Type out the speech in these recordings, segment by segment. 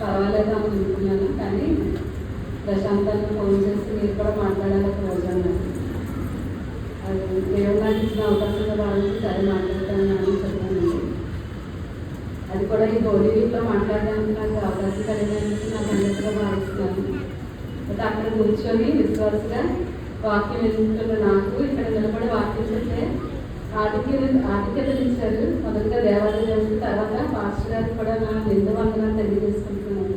పర్వాలేదు అనుకుంటున్నాను. కానీ ప్రశాంతాన్ని ఫోన్ చేసి మీరు కూడా మాట్లాడాలి రోజు అన్నారు. అది దేవుడు నాకు ఇచ్చిన అవకాశంగా భావించి సరే మాట్లాడతాను అని చెప్పానండి. అది కూడా ఈ హోలీ వీక్లో మాట్లాడడానికి నాకు అవకాశం కలిగినందుకు నాకు అన్నిటిగా భావిస్తున్నాను. అయితే అక్కడ కూర్చొని విశ్వాసగా వాక్యం ఎదుగుతున్న నాకు ఇక్కడ నిలబడి వాక్యం చెప్తే ఆధిక్యతలు ఇచ్చారు. మొదటిగా దేవాలయం తర్వాత పాస్టర్ గారికి కూడా నా నిండు వందనాలు తెలియజేసుకుంటున్నాను.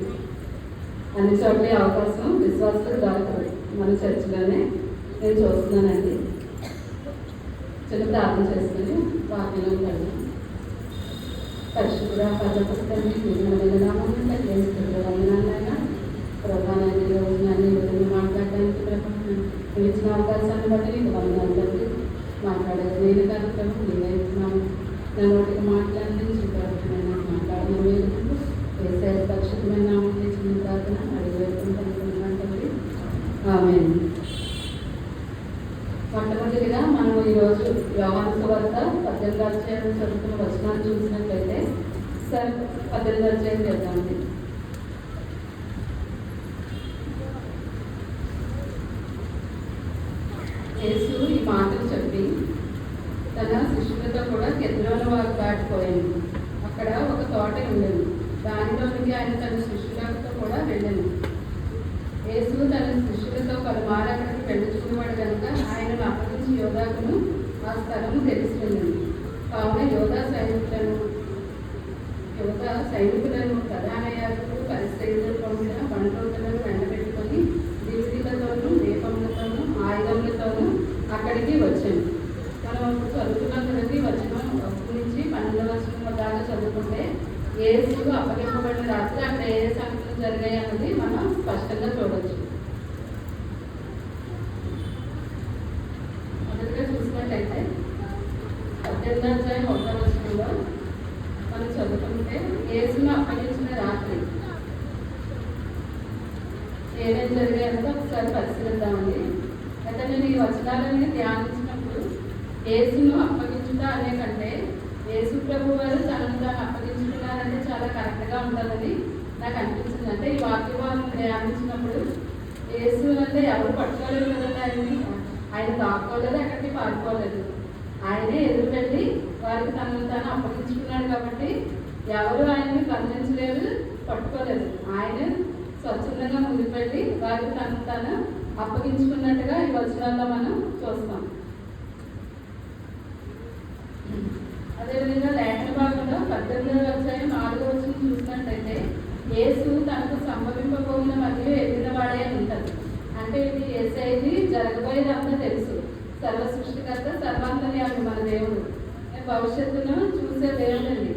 అన్ని చోట్ల అవకాశం విశ్వాసకు దొరకదు. మన చర్చిలోనే నేను చూస్తున్నానండి. చిన్న ప్రార్థన చేసుకుని వాక్యంలో వెళ్తాను. పరిశుద్ధ పదపుస్తకాన్ని వందనాలైనా ప్రధానాన్ని రోజునాన్ని మాట్లాడడానికి ఇచ్చిన అవకాశాన్ని బట్టి నీకు వందనాలు బట్టి మాట్లాడేది నేను కార్యక్రమం నేనేస్తున్నాను. నా నోటికి మాట్లాడి చూపెడుతున్నాను. మాట్లాడిన వేడుకుంటూ వేసే పరిశుద్ధమైన నామం ఇచ్చిన ప్రార్థన అడిగి వేడుకుంటాను. ఆమేన్. మొట్టమొదటిగా మనం ఈరోజు యోహాను సువార్త 18వ అధ్యాయం చదువుతున్న వచనాలు చూసినట్లయితే సార్ 18వ అధ్యాయం చేద్దామండి. యేసు ఈ మాటలు చెప్పి తన శిష్యులతో కూడా కెద్రోను వాగు దాటిపోయాను. అక్కడ ఒక తోట ఉండేది. దానిలోనికి ఆయన తన శిష్యులతో కూడా వెళ్ళాను. యేసు తన శిష్యులతో పలుమారు అక్కడికి వెళ్ళుచుకునేవాడు కనుక ఆయనను అప్పగించి యోధాకును ఆ స్థలము తెలిసింది. కావున యోధా సైనికులను ప్రధాన యాజకులు పరిశీలన పొందిన బండోతులను వెంటబెట్టుకొని దివిటీలతోనూ దీపములతోనూ ఆయుధములతోనూ అక్కడికి వచ్చాను. మనం చదువుకున్న ప్రతి వచనం 1 నుంచి 12వ వచనం దాకా చదువుకుంటే యేసు అప్పగింపబడిన రాత్రి అక్కడ ఏ సంఘటనలు జరిగాయి అన్నది మనం స్పష్టంగా చూడవచ్చు. మొదటిగా చూసినట్లయితే 18వ అధ్యాయం 1వ వచనంలో మనం చదువుకుంటే యేసును అప్పగించిన రాత్రి ఏమేమి జరిగాయో ఒకసారి పరిశీలిద్దామండి. అయితే నేను ఈ వచనాలని ధ్యానించినప్పుడు యేసును అప్పగించుట అనే కంటే యేసు ప్రభు వారు తనను తాను అప్పగించుకున్నారంటే చాలా కరెక్ట్గా ఉంటుందని నాకు అనిపించింది. అంటే ఈ వాక్యం ధ్యానించినప్పుడు యేసు అంటే ఎవరు పట్టుకోలేదు కదండి. ఆయన దాక్కోలేదు, ఎక్కడికి పారిపోలేదు. ఆయనే ఎదురు వెళ్ళి వారికి తనను తాను అప్పగించుకున్నాడు కాబట్టి ఎవరు ఆయన్ని బంధించలేదు, పట్టుకోలేదు. ఆయన స్వచ్ఛందంగా ముందుకు వెళ్ళి వారికి తనను తాను అప్పగించుకున్నట్టుగా ఈ వచనాల్లో మనం చూస్తాం. అదేవిధంగా లేఖన భాగంలో 18వ అధ్యాయం 4వ వచనం చూసినట్టయితే యేసు తనకు సంభవింపబోయిన మరియు ఎదిగిన వాడే అని ఉంటుంది. అంటే ఇది యేసయ్యది జరగబోయేదంతా తెలుసు. సర్వ సృష్టికర్త సర్వాంతర్యామి మన దేవుడు, భవిష్యత్తును చూసే దేవుడండి.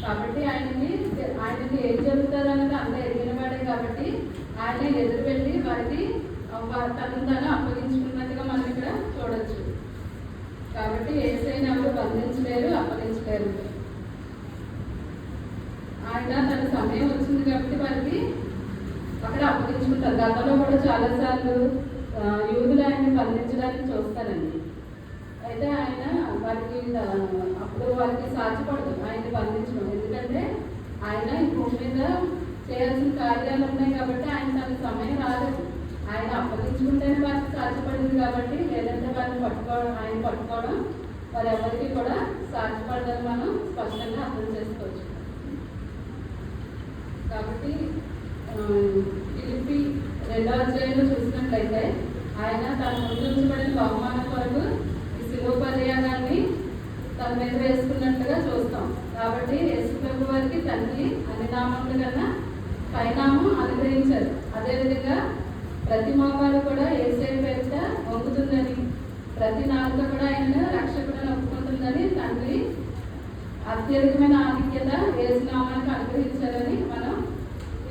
కాబట్టి ఆయనకి ఏం జరుగుతుందన్నది అంతా ఎదిగిన వాడే కాబట్టి ఆయన ఎదురు వెళ్ళి వారికి తనను తాను అప్పగించుకున్నట్టుగా మనం ఇక్కడ చూడొచ్చు. కాబట్టి యేసయ్యను ఎవరు బంధించలేరు, అప్పగించలేరు. ఆయన తన సమయం వచ్చింది కాబట్టి వారికి అక్కడ అప్పగించుకుంటారు. గతంలో కూడా చాలాసార్లు యూదులు ఆయన్ని బంధించడానికి చూస్తారండి. అయితే ఆయన వారికి అప్పుడు వారికి సాధ్యపడదు ఆయన్ని బంధించడం. ఎందుకంటే ఆయన ఈ భూమి మీద చేయాల్సిన కార్యాలు ఉన్నాయి కాబట్టి ఆయన తన సమయం రాలేదు. ఆయన అప్పగించుకుంటేనే వారికి సాధ్యపడింది కాబట్టి లేదంటే వారిని ఆయన పట్టుకోవడం వారెవరికి కూడా సాధ్యపడదని మనం స్పష్టంగా అర్థం చేసుకోవచ్చు. కాబట్టి ఫిలిప్పీ 2వ అధ్యాయంలో చూసినట్లయితే ఆయన తన ముందు ఉంచబడిన బహుమానం కొరకు ఈ శిలువ పర్యాగాన్ని తన మీద వేసుకున్నట్టుగా చూస్తాం. కాబట్టి యేసు ప్రభు వారికి తండ్రి అన్ని నామముల కన్నా పైనామం అనుగ్రహించారు. అదేవిధంగా ప్రతి మోకాలు కూడా యేసయ్య పేరిట వంగుతుందని, ప్రతి నాలుక కూడా ఆయన రక్షకుడని ఒప్పుకుంటుందని తండ్రి అత్యధికమైన ఆధిక్యత యేసు నామానికి అనుగ్రహించారని మనం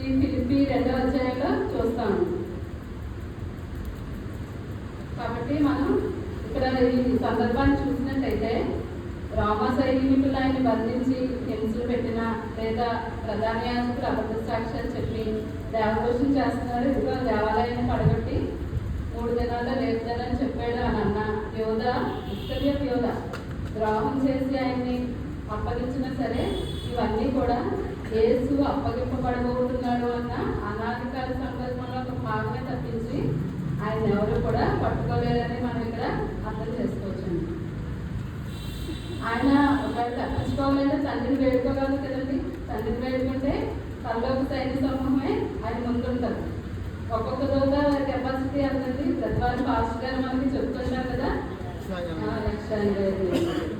ఈ ఫిలిప్పీ 2వ అధ్యాయంలో చూస్తాము. కాబట్టి మనం ఇక్కడ ఈ సందర్భాన్ని చూసినట్టయితే రోమా సైనికులు ఆయన బంధించి హింసలు పెట్టిన లేదా ప్రధాన యాజకులు అబద్ధ సాక్ష్యాలు చెప్పి దేవదోషం చేస్తున్నారు, ఇదిగో దేవాలయాన్ని పడగొట్టి 3 దినాల్లో లేపుతానని చెప్పాడు అని అన్న యోధ ఇస్కరియోతు యోధ ద్రోహం చేసి ఆయన్ని అప్పగించినా సరే ఇవన్నీ కూడా యేసు అప్పగింపబడబోతున్నాడు అని ఆయన ఎవరు కూడా పట్టుకోలేరని మనం ఇక్కడ అర్థం చేసుకోవచ్చండి. ఆయన ఒకవేళ తప్పించుకోవాలంటే తండ్రిని వేడుకోగలదు కదండి. తండ్రిని వేడుకుంటే పరలోక సైన్య సమూహమే ఆయన ముందుంటారు. ఒక్కొక్క రోజు కెపాసిటీ అంతండి. ప్రతి వారు పాస్టర్ గారు మనకి చెప్తుంటారు కదా,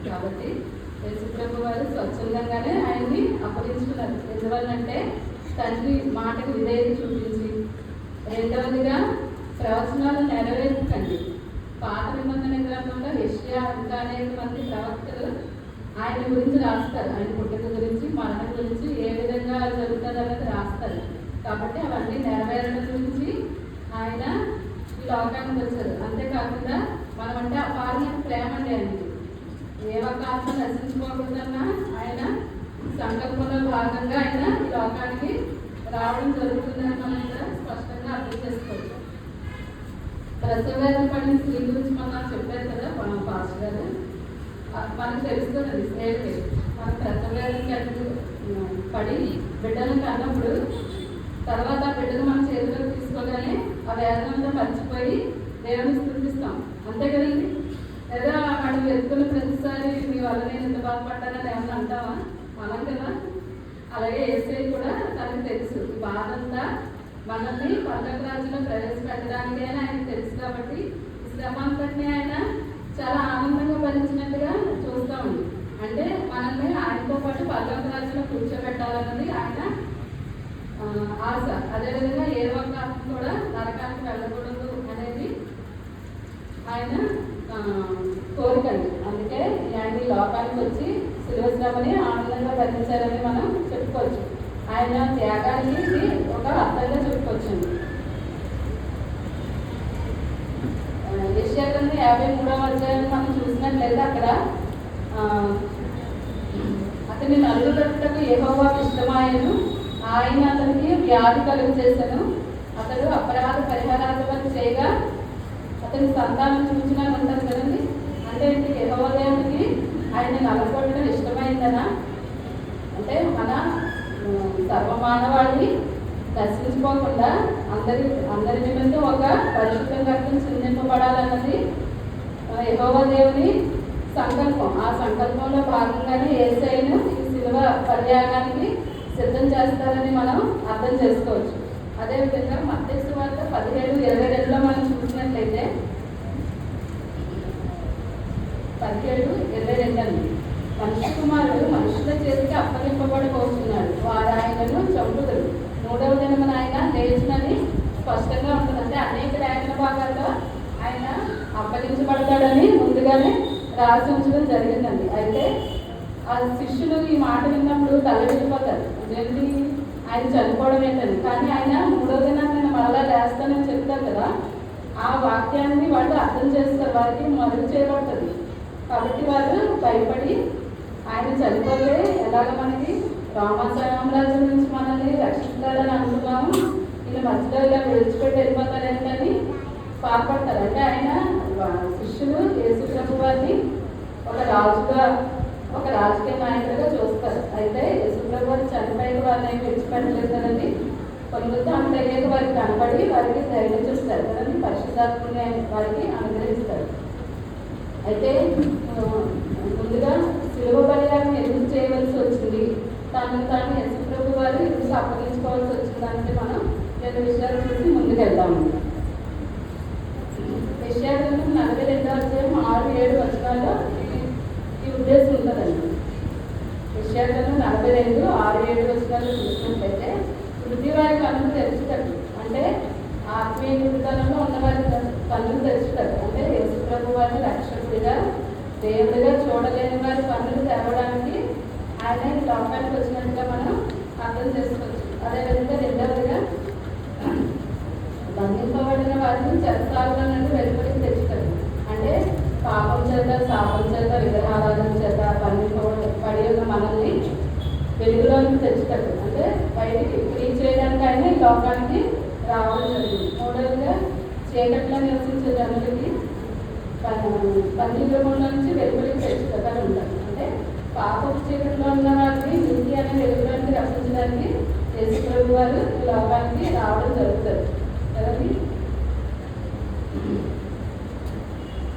కాబట్టి యేసుప్రభు వారు స్వచ్ఛందంగానే ఆయన్ని అప్పగించుకున్నారు. ఎందువల్లంటే తండ్రి మాటకు విధేయత చూపించి, రెండవదిగా ప్రవచనాలు నెరవేర్చకండి. పాత నిబంధన గ్రంథంలో యెషయా ఇంకా అనేక మంది ప్రవక్తలు ఆయన గురించి రాస్తారు. ఆయన పుట్టుక గురించి, మరణం గురించి, ఏ విధంగా జరుగుతుంది అనేది రాస్తారు. కాబట్టి అవన్నీ నెరవేరడం గురించి ఆయన ఈ లోకానికి వచ్చారు. అంతేకాకుండా మనం అంటే అపారమైన ప్రేమ అండి ఆయనకి. ఏ ఒక్క ఆత్మ నశించుకోకూడదన్నా ఆయన సంకల్పంలో భాగంగా ఆయన ఈ లోకానికి రావడం జరుగుతుందని మనం ఇక్కడ స్పష్టంగా అర్థం చేసుకోవచ్చు. ప్రసవేదన పడిన స్త్రీ గురించి మనం చెప్పారు కదా పాస్టర్ గారు. మనకు తెలుస్తుంది స్త్రీలకి మన ప్రసవేదనకి పడి బిడ్డలను కన్నప్పుడు తర్వాత ఆ బిడ్డను మన చేతిలోకి తీసుకోగానే ఆ వేదనంతా మర్చిపోయి దేవుని స్థుతిస్తాం. అంతే కదండి. లేదా వాడు వెతుకున్న ప్రతిసారి మీ వల్ల నేను ఎంత బాధపడ్డానని ఏమన్నా అంటావా? మనం కదా. అలాగే యేసయ్య కూడా తనకు తెలుసు ఈ బాధ అంతా మనల్ని పరలోక రాజ్యంలో ప్రవేశపెట్టడానికి అని ఆయనకు తెలుసు. కాబట్టి శ్రమ అంతటిని ఆయన చాలా ఆనందంగా భరించినట్టుగా చూస్తామండి. అంటే మనల్ని ఆయనతో పాటు పరలోక రాజ్యంలో కూర్చోబెట్టాలన్నది ఆయన ఆశ. అదేవిధంగా ఏ ఒక్క ఆత్మ కూడా నరకానికి వెళ్ళకూడదు అనేది ఆయన కోరికండి. అందుకే ఇలాంటి లోకానికి వచ్చి శిలువ శ్రమని ఆనందంగా భరించారని మనం చెప్పుకోవచ్చు. ఆయన త్యాగానికి ఒక అర్థంగా చెప్పుకోవచ్చండి. యెషయా గ్రంథం 53వ అధ్యాయం మనం చూసినట్లయితే అక్కడ అతని నలుగురుటకు యెహోవాకు ఇష్టమాయను, ఆయన అతనికి వ్యాధి కలుగు చేశాను, అతడు అపరాధ పరిహారార్థం చేయగా అతని సంతానం చూసినాను అంటారు కదండి. అంటే యెహోవా దేవునికి ఆయన నలగొట్టడం ఇష్టమైందనా? అంటే మన సర్వమానవాళిని దర్శించుకోకుండా అందరి నిమిత్తం ఒక పరిశుద్ధ రక్తం చిందింపబడాలన్నది యెహోవా దేవుని సంకల్పం. ఆ సంకల్పంలో భాగంగానే యేసయ్యను ఈ శిలువ పర్యాగానికి సిద్ధం చేస్తారని మనం అర్థం చేసుకోవచ్చు. అదేవిధంగా మత్తయి సువార్త 17:22లో మనం చూసినట్లయితే 17:22 అండి. మనుష్య కుమారుడు మనుషుల చేతికి అప్పగింపబడిపోతున్నాడు, వారు ఆయనను చంపుతారు, 3వ దినమున ఆయన లేచినని స్పష్టంగా ఉంటుంది. అంటే అనేక లేఖన భాగాల్లో ఆయన అప్పగించబడతాడని ముందుగానే రాసి ఉంచడం జరిగిందండి. అయితే ఆ శిష్యులు ఈ మాట విన్నప్పుడు తలడిల్లిపోతారు. ఏంటి ఆయన చనిపోవడం ఏంటని. కానీ ఆయన 3వ దినాన్ని నేను మళ్ళా లేస్తానని చెప్తారు కదా, ఆ వాక్యాన్ని వాళ్ళు అర్థం చేస్తారు, వారికి మరుగు చేయబడుతుంది. కాబట్టి వారు భయపడి ఆయన చనిపోతే ఎలాగ మనకి రామసామ్రాజ్యం నుంచి మనల్ని రక్షిస్తారని అనుకున్నాము, వీళ్ళు మధ్యలో ఇలా విడిచిపెట్టి వెళ్ళిపోతారేంటని బాధపడతారు. అంటే ఆయన శిష్యులు యేసు ప్రభు వారిని ఒక రాజకీయ నాయకుడిగా చూస్తారు. అయితే యేసు ప్రభు వారు చనిపోయిన వారిని విడిచిపెట్టలేదు కదండి. పునరుద్ధానం అయ్యేది వారికి కనబడి వారికి ధైర్యం చూస్తారు కదండి, పరిశుద్ధాత్మని వారికి అనుగ్రహిస్తారు. అయితే ముందుగా శిలువ బలియాన్ని ఎందుకు చేయవలసి వచ్చింది, తాను యేసు ప్రభు వారు ఎందుకు అప్పగించుకోవాల్సి వచ్చిందంటే మనం 2 విషయాలు చూసి ముందుకెళ్దాము. యెషయా గ్రంథం 42వ అధ్యాయం 6-7 వచనాల్లో ఈ ఉద్దేశం ఉంటుందండి. యెషయా గ్రంథం 42:6-7 వచనాల్లో చూసినట్లయితే వృద్ధి వారి కన్నులు తెరుచుతాడు. అంటే ఆత్మీయ వృద్ధితనంలో ఉన్న వారి కన్నులు తెరుచుతాడు. అంటే యేసు ప్రభు వారిని రక్షకుడిగా దేవుడిగా చూడలేని వారి కన్నులు తెరవడానికి ఆయన లోకానికి వచ్చినట్టుగా మనం అర్థం చేసుకోవచ్చు. అదేవిధంగా రెండవదిగా బంధింపబడిన వారిని చెరసాలలో నుండి వెలుపలికి తెచ్చుతాడు. అంటే పాపం చేత, శాపం చేత, విగ్రహారాధన చేత బంధింపబడి ఉన్న మనల్ని వెలుగులోనికి తెచ్చుతాడు. అంటే బయటికి ఫ్రీ చేయడానికి ఆయన ఈ లోకానికి రావడం జరిగింది. మూడవదిగా చీకట్లో నివసించే జనులకి బంధిగృహంలో నుంచి వెలుపలికి తెచ్చుతాడు ఉంటారు. అంటే పాపపు చీకట్లో ఉన్న వారిని నీతి అనే వెలుగులోనికి రక్షించడానికి యేసు ప్రభు వారు ఈ లోకానికి రావడం జరుగుతుంది కదండి.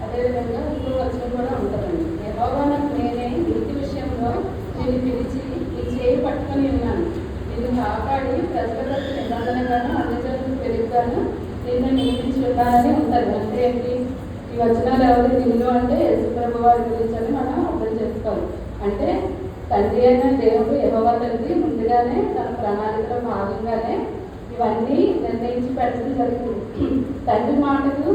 అదేవిధంగా ఇంకో వచనం కూడా ఉంటుందండి. యెహోవా నాకు నేనే ఇంటి విషయంలో నిన్ను పిలిచి నీ చేయి పట్టుకొని ఉన్నాను, నిన్ను కాపాడి ప్రజలకు నిబంధనగాను అన్యజనులకు వెలుగుగాను నిన్ను నియమించి ఉన్నానని ఉంటుంది. అంటే ఏంటి? ఈ వచనాలు ఎవరు నిన్ను అంటే యేసుప్రభు వారి గురించి అని మనం అర్థం చేసుకోవాలి. అంటే తండ్రి అయిన దేవుడు యెహోవా తండ్రి ముందుగానే తన ప్రణాళికలో భాగంగానే ఇవన్నీ నిర్ణయించి పెట్టడం జరిగింది. తండ్రి మాటకు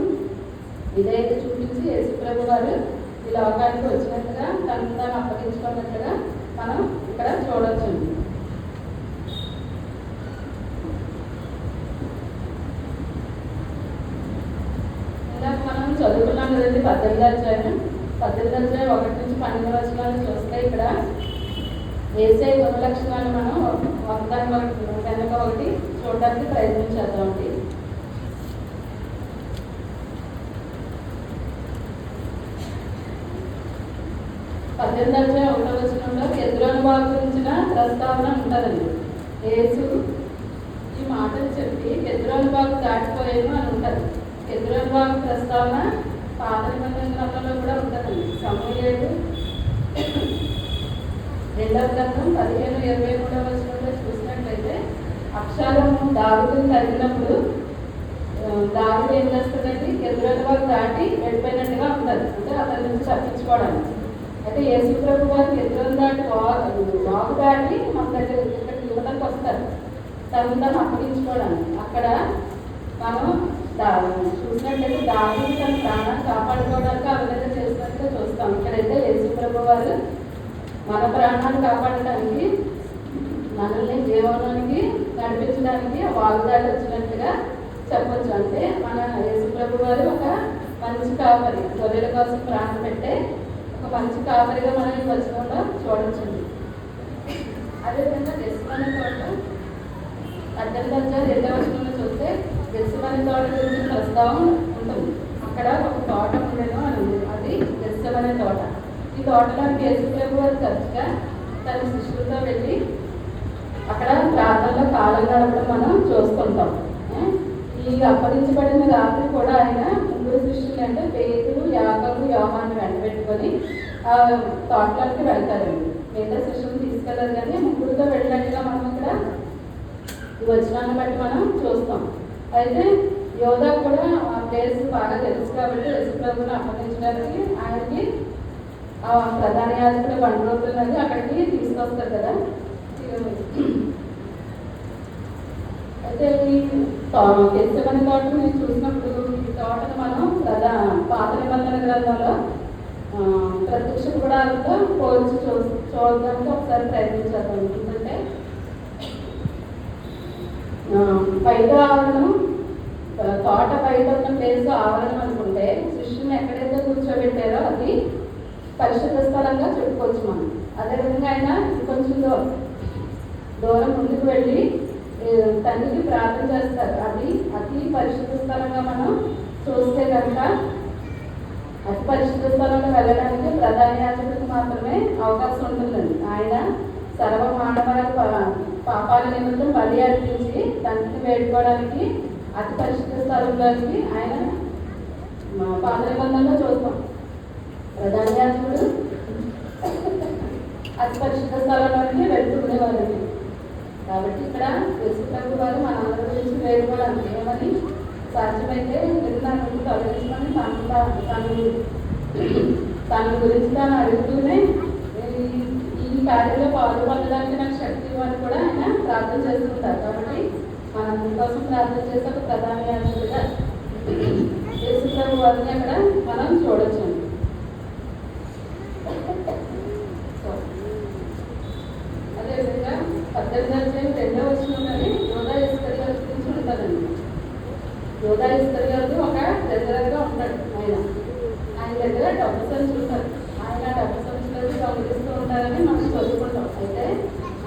విధేయత చూపించి యేసుప్రభు వారు ఈ లోకానికి వచ్చినట్టుగా తనను తాను అప్పగించుకున్నట్టుగా మనం ఇక్కడ చూడొచ్చు. ఇందాక మనం చదువుకున్నాం కదండి 18వ అధ్యాయం. 18వ అధ్యాయం 1 నుంచి 12 వచనాలు చూస్తే ఇక్కడ యేసయ్య గుణలక్షణాలు మనం ఒకదాని వెనక ఒకటి చూడడానికి ప్రయత్నం చేద్దామండి. 18వ అధ్యాయం 1వ వచనంలో కెద్రోను వాగు గురించిన ప్రస్తావన ఉంటుందండి. యేసు ఈ మాటలు చెప్పి కెద్రోను వాగు దాటిపోయాను అని ఉంటుంది. కెద్రోను వాగు ప్రస్తావన పాత నిబంధన గ్రంథంలో కూడా ఉంటుందండి. సమూయేలు 2వ గ్రంథం 15-23 వచనంలో చూసినట్లయితే అబ్షాలోము దావీదును తరిగినప్పుడు దావీదు ఏం చేస్తుందండి? కెద్రోను వాగు దాటి వెళ్ళిపోయినట్టుగా ఉంటుంది. అంటే అతని నుంచి తప్పించుకోవడానికి. అయితే యేసుప్రభు వారు కెద్రోను దాటి వాగు దాటి మన దగ్గర ఇక్కడికి యువతకు వస్తారు, తను తను అప్పగించుకోవడానికి. అక్కడ మనం చూసినట్లయితే దావీదు తన ప్రాణాన్ని కాపాడుకోవడానికి ఆ విధంగా చేసినట్టుగా చూస్తాం. ఇక్కడైతే యేసుప్రభు వారు మన ప్రాణాన్ని కాపాడడానికి, మనల్ని జీవనానికి నడిపించడానికి వాగు దాటి వచ్చినట్టుగా చెప్పచ్చు. అంటే మన యేసుప్రభు వారు ఒక మంచి కాపరి, గొర్రెల కోసం ప్రాణం పెట్టే ఒక మంచి కాపరిగా మనం ఈ వచనంలో చూడొచ్చండి. అదేవిధంగా గెత్సేమనే తోట 18వ అధ్యాయం 2వ వచనంలో చూస్తే గెత్సేమనే తోట గురించి ప్రస్తావన ఉంటుంది. అక్కడ ఒక తోట ఉండేను అని ఉంది, అది గెత్సేమనే తోట. ఈ తోటలోకి యేసుప్రభు వారు తరచుగా తన శిష్యులతో వెళ్ళి అక్కడ ప్రార్థనలో కాలం గడపడం మనం చూస్తుంటాం. ఈ అప్పగించబడిన రాత్రి కూడా ఆయన ముగ్గురు శిష్యులు అంటే పేతురు, యాకోబు, యోహాను వెంట పెట్టుకొని ఆ తోటలోకి వెళ్తారండి. మిగతా శిష్యులు తీసుకెళ్ళారు, కానీ ముగ్గురుతో వెళ్ళినట్టుగా మనం ఇక్కడ ఈ వచనాన్ని బట్టి మనం చూస్తాం. అయితే యోధా కూడా ఆ ప్లేస్ బాగా తెలుసు కాబట్టి యేసుప్రభుని అప్పగించడానికి ఆయనకి ప్రధాన యాజకుడు బండ్రోతున్నది అక్కడికి తీసుకొస్తారు కదా. అయితే ఈ గెత్సేమనే తోటను నేను చూసినప్పుడు ఈ తోటను మనం పాత నిబంధన గ్రంథంలో ప్రత్యక్ష గుడాలతో పోల్చి చూడడానికి ఒకసారి ప్రయత్నించేద్దాం. ఎందుకంటే బయట ఆవరణం, తోట బయట ఉన్న ప్లేస్ ఆవరణం అనుకుంటే శిష్యుని ఎక్కడైతే కూర్చోబెట్టారో అది పరిశుద్ధ స్థలంగా చెప్పుకోవచ్చు మనం. అదేవిధంగా ఆయన కొంచెం దూరం ముందుకు వెళ్ళి తండ్రికి ప్రార్థన చేస్తారు. అది అతి పరిశుద్ధ స్థలంగా మనం చూస్తే కనుక అతి పరిశుద్ధ స్థలంలో వెళ్ళడానికి ప్రధాన యాజకుడికి మాత్రమే అవకాశం ఉంటుందండి. ఆయన సర్వ మానవాళి పాపాల నిమిత్తం బలి అర్పించి తండ్రిని వేడుకోవడానికి అతి పరిశుద్ధ స్థలంలోకి ఆయన పాత నిబంధనలో చూస్తాం. ప్రధాన యాజకుడు అతి పరిశుద్ధ స్థలంలోకి వెళ్తుండేవారండి. కాబట్టి ఇక్కడ యేసుప్రభు వారు మన అందరి గురించి వేడుకోవడానికి ఏమని సాధ్యమైతే నన్ను తొలగించమని తన గురించి తాను అడుగుతూనే ఈ కార్యంలో పాల్గొనడానికి నాకు శక్తి ఇవ్వని కూడా ఆయన ప్రార్థన చేస్తుంటారు. కాబట్టి మన కోసం ప్రార్థన చేసే ఒక ప్రధాన యాజకుడిగా యేసుప్రభు వారిని అక్కడ మనం చూడొచ్చండి. అదేవిధంగా 18వ అధ్యాయం 2వ వచనంలోనే యోధా ఇస్కరియోతు గురించి ఉంటుందండి. యోధా ఇస్కరియోతు ఒక ట్రెజరర్గా ఉంటాడు. ఆయన దగ్గర డబ్బు సంచి ఉంటారు. ఆయన డబ్బు సంచులకి దొంగిలిస్తూ ఉంటారని మనం చదువుకుంటాం. అయితే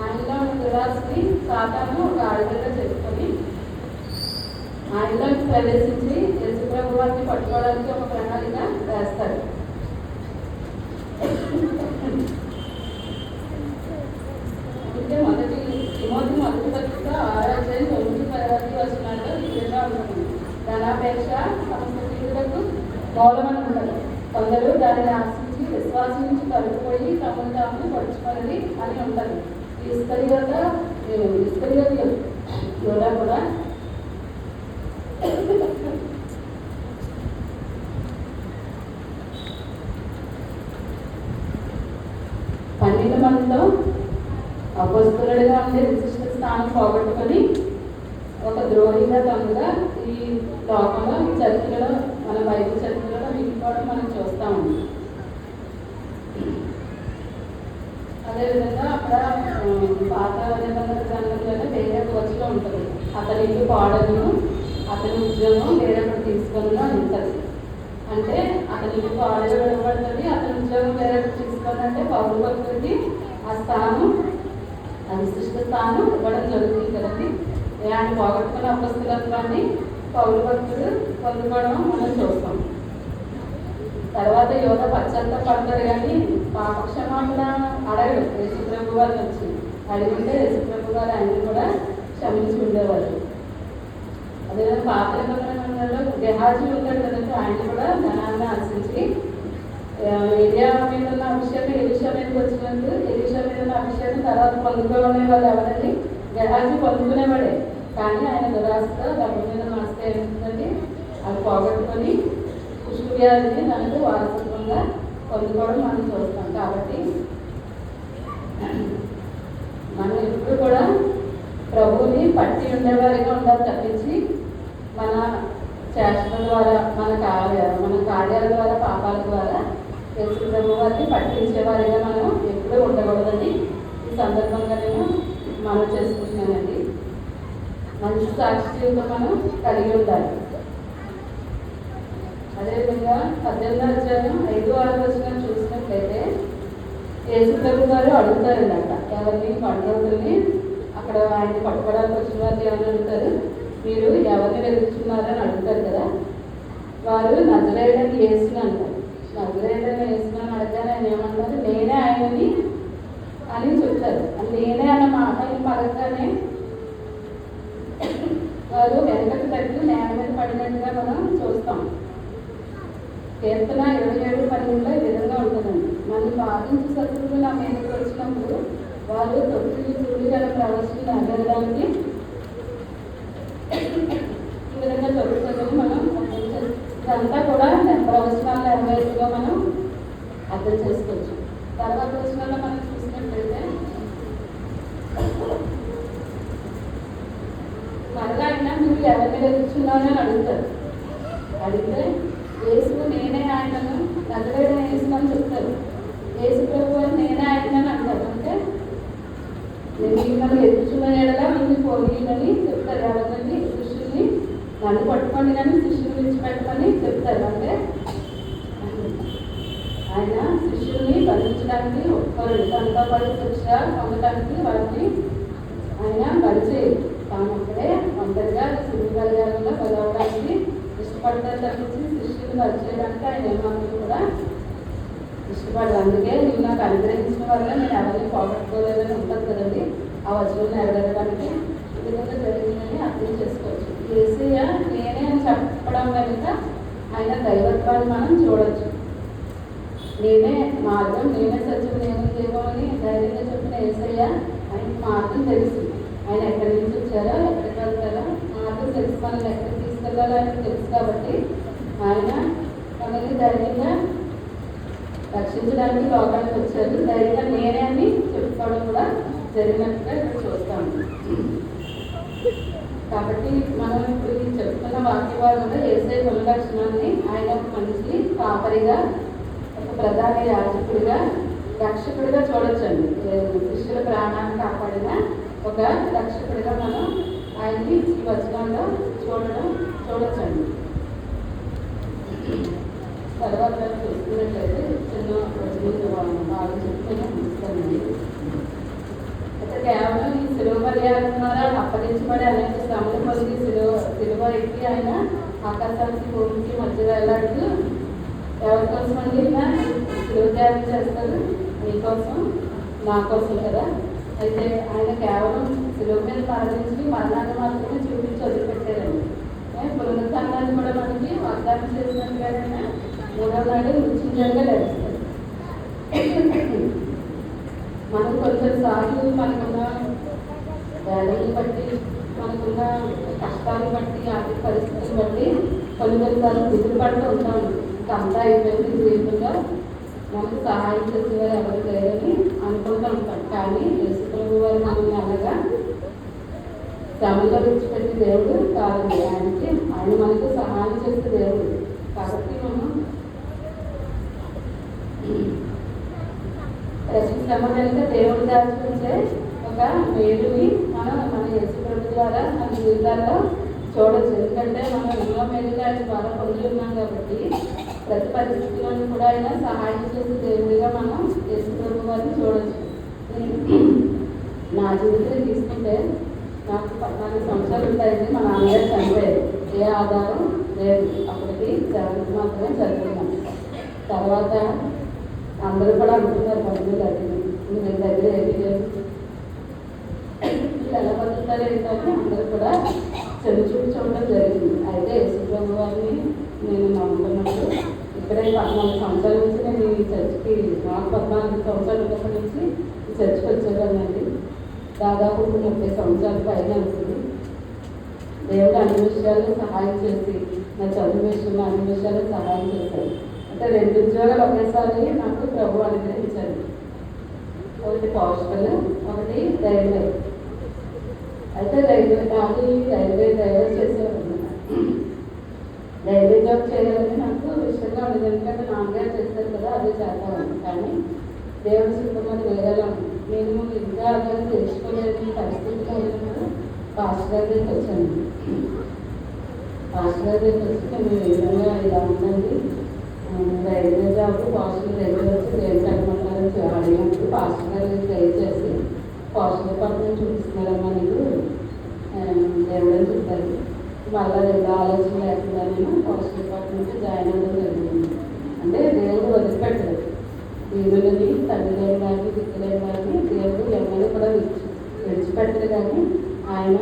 ఆయనలో ఉన్న దురాశని సాతాను ఒక ఆయుధంగా చేసుకొని ఆయనలోకి ప్రవేశించి యేసుప్రభు వారిని పట్టుకోవడానికి ఒక ప్రణాళిక వేస్తారు. మొదటి పత్రిక 6వ అధ్యాయం 9-10 వచనాల్లో ఈ విధంగా ఉంటుంది. ధనాపేక్ష, సంస్కృతి, మూలమని ఉండదు. కొందరు దానిని ఆశించి విశ్వాసం నుంచి తొలగిపోయి తమను తాము పరుచుకోనని అని ఉంటుంది. ఈ ఇస్కరియోత యోధ కూడా పన్నెండు మందితో అపోస్తలుడిగా ఉండే విశిష్ట స్థానం పోగొట్టుకొని ఒక ద్రోహిగా తమగా ఈ లోకంలో ఈ చరిత్రలో మన బైబిల్ చరిత్రలో మిగిలిపోవడం మనం చూస్తాము. అదేవిధంగా అక్కడ పాత నిబంధన గ్రంథంలోనే వేరే వచనం ఉంటుంది. అతని ఇల్లు పాడను, అతని ఉద్యోగం వేరొకటి తీసుకొని అని ఉంటుంది. అంటే అతని ఇల్లు పాడగా విడబడుతుంది, అతని ఉద్యోగం వేరొకటి తీసుకొని అంటే పౌరు భక్తుడికి ఆ స్థానం, ఆ విశిష్ట స్థానం ఇవ్వడం జరుగుతుంది కదండి. ఆయన పోగొట్టుకున్న అపస్తులత్వాన్ని పౌరు భక్తుడు పొందుకోవడం మనం చూస్తాం. తర్వాత యోధ పశ్చాత్తాపడతారు కానీ పాపక్షమాపణ అడగడు. యేసుప్రభు వారు వచ్చి అడిగితే యేసుప్రభు వారు ఆయన కూడా క్షమించి ఉండేవారు. అదేవిధంగా పాత నిబంధనలో గెహాజీ ఉంటాడు కదంటే ఆయన కూడా ధనాన్ని ఆశించి ఏరియా మీద ఉన్న అభిషేకం ఎలీషా మీదకి వచ్చినందుకు ఎలీషా మీద ఉన్న అభిషేకం తర్వాత పొందుకోనే వాళ్ళు ఎవరండి? గెహాజీ పొందుకునేవాడే. కానీ ఆయన దురాశతో డబ్బు మీద ఆస్తి ఏమిటండి అది పోగొట్టుకొని కుష్ఠవ్యాధిని దానికి వారసత్వంగా పొందుకోవడం మనం చూస్తాం. కాబట్టి మనం ఎప్పుడు కూడా ప్రభువుని పట్టి ఉండేవారిగా ఉండాలి తప్పించి మన చేష్టల ద్వారా మన కార్యాల ద్వారా పాపాల ద్వారా యేసు ప్రభు వారిని పట్టించేవారిగా మనం ఎప్పుడూ ఉండకూడదని ఈ సందర్భంగా నేను మనం చేసుకుంటున్నానండి. మంచి సాక్షి జీవితం మనం కలిగి ఉండాలి. అదేవిధంగా 18వ అధ్యాయం 5-6 వచనం చూసినట్లయితే యేసు ప్రభు గారు అడుగుతారండి అక్కడ ఎవరిని పండుగల్ని అక్కడ ఆయన్ని పట్టుకోవడానికి వచ్చిన వారిని ఏమని అడుగుతారు? మీరు ఎవరిని వెతుకుతున్నారని అడుగుతారు కదా. వారు నజరేయుడైన యేసుని అంటారు. నజరేయుడైన యేసుని అని అడగానే ఆయన ఏమంటారు? నేనే ఆయనని అని చెప్తారు. నేనే అన్న మాటని పడగానే వారు వెనకటి తగ్గి నేల మీద పడినట్టుగా మనం చూస్తాం. కీర్తన 27:12 ఈ విధంగా ఉంటుందండి. మనం బాధించి శత్రువులు నా మీదకి వచ్చినప్పుడు వాళ్ళు తొట్టి తుడి గల ప్రవచనలు అడగడానికి ఈ విధంగా జరుగుతుందని మనం ఇదంతా కూడా ప్రవచనాలు నెరవేరుగా మనం అర్థం చేసుకోవచ్చు. తర్వాత వచనాల్లో మనం చూసినట్లయితే మరలా అయినా మీరు ఎవరిని వెతుకుతున్నారని అడుగుతారు. అడిగితే యేసు నేనే ఆయనను నజరేయుడైన యేసు అని చెప్తారు. యేసు ప్రభు అని నేనే ఆయనని అంటారు. అంటే నేను మిమ్మల్ని ఎదుర్చున్న ఎడలా మీకు పోలీలని చెప్తారు. ఎవరిని? శిష్యుల్ని నన్ను పట్టుకోండి కానీ శిష్యులు విడిచిపెట్టమని చెప్తారు. అంటే ఆయన శిష్యుల్ని బంధించడానికి ఒప్పుకోరు. తనతో పాటు శిక్ష పొందడానికి వారిని ఆయన పరిచయం తాను అక్కడే ఒంటరిగా సిద్ధుగలిగారుగా బలవడానికి ఇష్టపడతారు తప్పించి శిష్యులు పరిచయడానికి ఆయన ఏమాత్రం కూడా ఇష్టపడదు. అందుకే నువ్వు నాకు అనుగ్రహించిన వల్ల నేను ఎవరిని పోగొట్టుకోలేదని ఉంటుంది కదండి. ఆ వచనం నెరవేరడానికి ఈ విధంగా జరిగిందని అర్థం చేసుకోవచ్చు. యేసయ్య నేనే అని చెప్పడం కనుక ఆయన దైవత్వాన్ని మనం చూడవచ్చు. నేనే మార్గం, నేనే సత్యం, నేనే జీవం అని ధైర్యంగా చెప్పిన యేసయ్య ఆయనకి మార్గం తెలుసు. ఆయన ఎక్కడి నుంచి వచ్చారో ఎక్కడికి వెళ్తారో మార్గం తెలుసు. మనల్ని ఎక్కడికి తీసుకెళ్ళాలో ఆయనకు తెలుసు. కాబట్టి ఆయన మనల్ని ధైర్యంగా రక్షించడానికి లోకానికి వచ్చారు. ధైర్యంగా నేనే అని చెప్పుకోవడం కూడా జరిగినట్టుగా ఇక్కడ చూస్తాము. కాబట్టి మనం ఇప్పుడు చెప్తున్న వాక్యవాదంలో యేసయ్య గుణలక్షణాన్ని ఆయన ఒక మంచి కాపరిగా, ఒక ప్రధాన యాజకుడిగా, రక్షకుడిగా చూడొచ్చండి. శిష్యుల ప్రాణాన్ని కాపాడిన ఒక రక్షకుడిగా మనం ఆయన్ని ఈ వచనంలో చూడొచ్చండి. తర్వాత చూసుకున్నట్లయితే చిన్న వచనం బాగా చెప్తూనే ముగిస్తానండి. అయితే కేవలం ఈ శిలువ మర్యాద ద్వారా అప్పగించబడి అనేక శ్రమలు పొంది శిలువ ఎక్కి ఆయన ఆకాశానికి భూమికి మధ్య వేలాడుతూ ఎవరి కోసం అండి శిలువ త్యాగం చేస్తారు? మీకోసం, నా కోసం కదా. అయితే ఆయన కేవలం శిలువ మీద మరణించి మరణాన్ని మాత్రమే చూపించి వదిలిపెట్టారండి. పునరుత్థానాన్ని కూడా మనకి వాగ్దానం చేసినట్టుగానే మూడవ నాడు మృత్యుంజయంగా నడుస్తారు. మనం కొంచెం సార్లు మనకున్న వేదనని బట్టి, మనకున్న కష్టాన్ని బట్టి, ఆర్థిక పరిస్థితిని బట్టి కొన్నిసార్లు దిగులు పడుతూ ఉంటాం. అంతా అయిపోయింది జీవితంలో, మనకు సహాయం చేసేవారు ఎవరు లేరని అనుకుంటూ ఉంటాం. కానీ యేసు ప్రభు వారు మనల్ని అలాగా శ్రమలో విడిచిపెట్టి దేవుడు కాదండి. ఆయన మనకు సహాయం చేసే దేవుడు. కాబట్టి మనం ప్రతి శ్రమ వెనుక దేవుడు దాచుకుంటే ఒక మేలుని మన యేసు ప్రభు ద్వారా మన జీవితాల్లో చూడవచ్చు. ఎందుకంటే మనం ఎన్నో మేలుగా ఆయన ద్వారా పొంది ఉన్నాం కాబట్టి ప్రతి పరిస్థితులను కూడా ఆయన సహాయం చేసే దేవుడిగా మనం యేసు ప్రభు వారిని చూడవచ్చు. నా జీవితం తీసుకుంటే నాకు 14 సంవత్సరాలు ఉంటాయండి. మా నాన్నగారు చనిపోయారు. ఏ ఆధారం లేదు. అప్పటికి 7th మాత్రమే చదువుకున్నాను. తర్వాత అందరూ కూడా అనుకున్నారు బంధువులు అది మీ దగ్గర ఏమీ లేదు, ఎలా బతుకుతారు ఏంటని అందరూ కూడా చెడు చూపించడం జరిగింది. అయితే యేసు ప్రభు వారిని నేను నమ్ముకున్నప్పుడు ఇక్కడే 14 సంవత్సరాల నుంచి నేను ఈ చర్చికి, నాకు 14 సంవత్సరాలు ఉన్నప్పటి నుంచి ఈ చర్చికి వచ్చేదానండి. దాదాపు 30 సంవత్సరాల పైన అవుతుంది. దేవుడు అన్ని విషయాల్లో సహాయం చేసి, నా చదువు విషయంలో అన్ని విషయాల్లో సహాయం చేశారు. అంటే 2 ఉద్యోగాలు ఒకేసారి నాకు ప్రభు అనుగ్రహించారు. ఒకటి పాస్టల్, ఒకటి రైల్వే. అయితే రైల్వే డ్రైవర్ చేసేవారు. రైల్వే జాబ్ చేయాలని నాకు ఇష్టంగా ఉండదు. ఎందుకంటే నాన్నగారు చేస్తారు కదా, అదే చేద్దామని. కానీ దేవుడి చిత్తమని వేరేలా నేను ఇంకా అదే తెలుసుకోలేని పరిస్థితిలో ఉన్నప్పుడు పాస్టర్ గారి దగ్గరికి వచ్చాను. పాస్టర్ గారి దగ్గరికి వచ్చి నేను ఈ విధంగా ఇలా ఉందండి, రైల్వే జాబ్ పాస్టర్ దగ్గర వచ్చి దేవుడు కట్టమంటారని అడిగినప్పుడు పాస్టర్ గారు దయచేసి పాస్టర్ డిపార్ట్మెంట్ చూపిస్తున్నారమ్మా నీకు దేవుడు అని చెప్పారు. మళ్ళీ 2 ఆలోచన లేకుండా నేను పాస్టర్ డిపార్ట్మెంట్ జాయిన్ అవ్వడం జరిగింది. అంటే దేవుడు వదిలిపెట్టలేదు. దేవుడిని తండ్రి లేని వారిని, దిక్కు లేని వారిని దేవుడు ఎవరైనా కూడా విడిచిపెట్టరు. కానీ ఆయన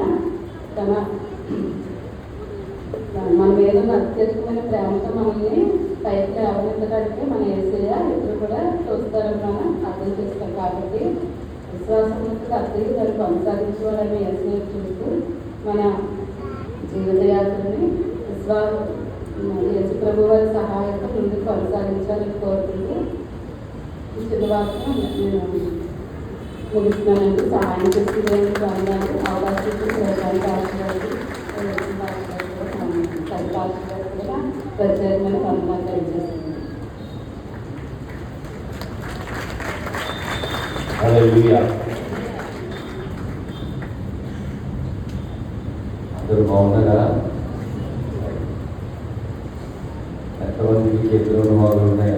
మన మీద అత్యధికమైన ప్రేమతో మనల్ని పైకి లేవనెత్తడానికి మన యేసయ్య ఇద్దరు కూడా చూస్తారని మనం అర్థం చేస్తాం. కాబట్టి విశ్వాసంతో అత్తయ్య దాన్ని కొనసాగించుకోవాలని యేసయ్య చూస్తూ మన జీవిత యాత్రని యేసు ప్రభు వారి సహాయంతో ముందుకు కొనసాగించాలని కోరుకుంటూ ఈ చిన్నవారితో నేను ముగిస్తున్నానండి. సహాయం చేసి వందనాలు. అవకాశం ప్రజానికి ఆశీర్వాదాలు కూడా ప్రత్యేకమైన వందనాలు తెలియజేస్తున్నాను. అందరూ బాగున్నారా? ఎంతమందికి చేతిలో ఉన్న వాళ్ళు ఉన్నాయి?